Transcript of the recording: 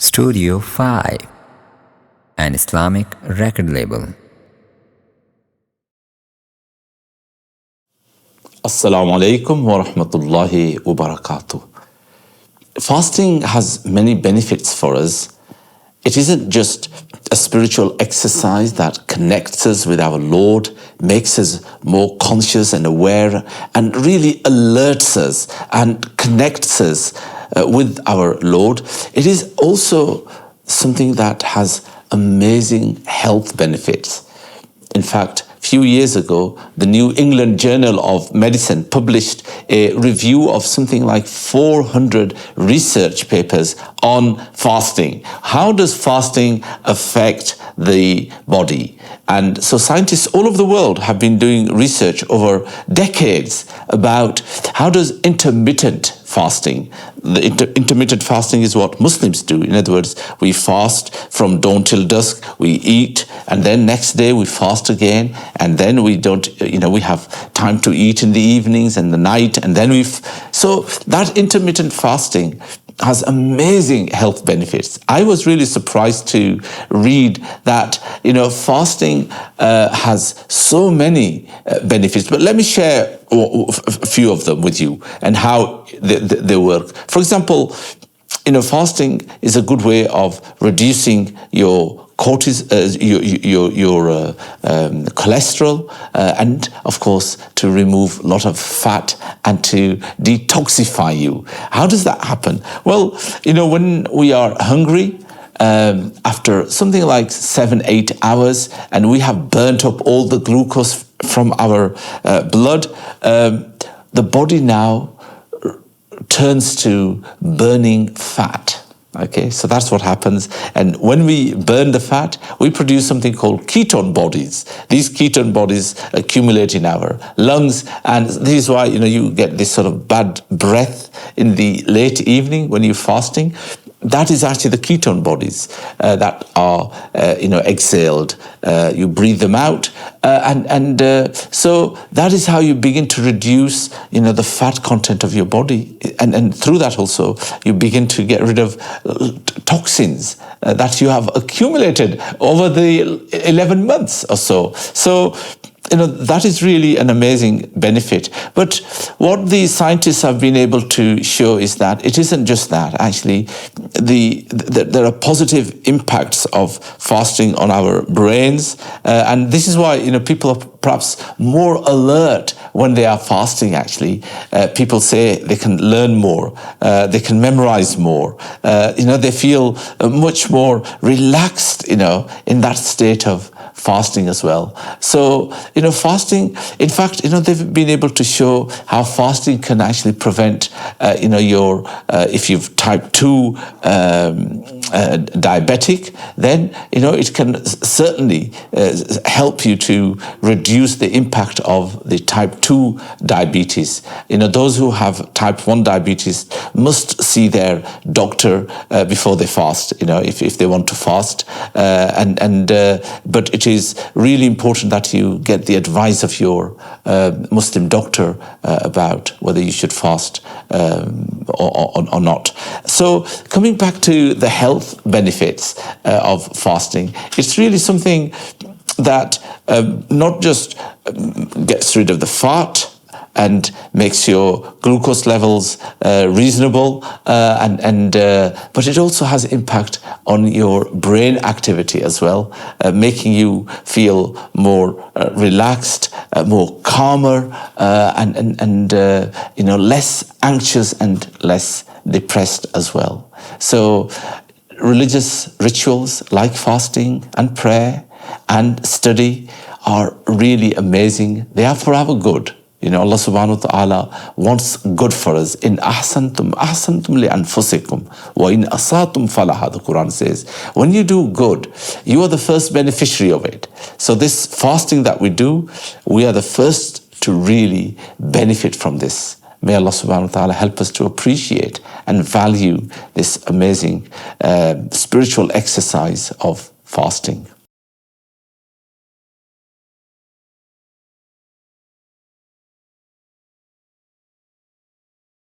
Studio5, an Islamic record label. Assalamu alaikum wa rahmatullahi wa barakatuh. Fasting has many benefits for us. It isn't just a spiritual exercise that connects us with our Lord, makes us more conscious and aware, and really alerts us and connects us with our Lord. It is also something that has amazing health benefits. In fact, a few years ago, the New England Journal of Medicine published a review of something like 400 research papers on fasting. How does fasting affect the body? And so scientists all over the world have been doing research over decades about how does intermittent fasting. Intermittent fasting is what Muslims do. In other words, we fast from dawn till dusk, we eat, and then next day we fast again, and then we don't, we have time to eat in the evenings and the night, and then so that intermittent fasting has amazing health benefits. I was really surprised to read that, fasting has so many benefits, but let me share a few of them with you and how they work. For example, fasting is a good way of reducing your cholesterol, and of course to remove a lot of fat and to detoxify you. How does that happen? Well, when we are hungry, after something like 7-8 hours, and we have burnt up all the glucose from our blood, the body now turns to burning fat. Okay, so that's what happens. And when we burn the fat, we produce something called ketone bodies. These ketone bodies accumulate in our lungs, and this is why you get this sort of bad breath in the late evening when you're fasting. That is actually the ketone bodies that are, exhaled. You breathe them out, so that is how you begin to reduce, the fat content of your body, and through that also you begin to get rid of toxins that you have accumulated over the 11 months or so. So, that is really an amazing benefit. But what the scientists have been able to show is that it isn't just that. Actually, there are positive impacts of fasting on our brains. And this is why, people are perhaps more alert when they are fasting, actually. People say they can learn more, they can memorize more, they feel much more relaxed, in that state of fasting as well. So, fasting, in fact, they've been able to show how fasting can actually prevent, if you've type 2 diabetic, then, it can certainly help you to reduce the impact of the type 2 diabetes. Those who have type 1 diabetes must see their doctor before they fast, if they want to fast. But it is really important that you get the advice of your Muslim doctor about whether you should fast or not. So coming back to the health benefits of fasting, it's really something that not just gets rid of the fat and makes your glucose levels reasonable, but it also has impact on your brain activity as well, making you feel more relaxed, more calmer, and less anxious and less depressed as well. So religious rituals like fasting and prayer and study are really amazing. They are for our good. Allah subhanahu wa ta'ala wants good for us. In ahsantum li anfusikum wa in asatum falaha, the Quran says. When you do good, you are the first beneficiary of it. So this fasting that we do, we are the first to really benefit from this. May Allah subhanahu wa ta'ala help us to appreciate and value this amazing spiritual exercise of fasting.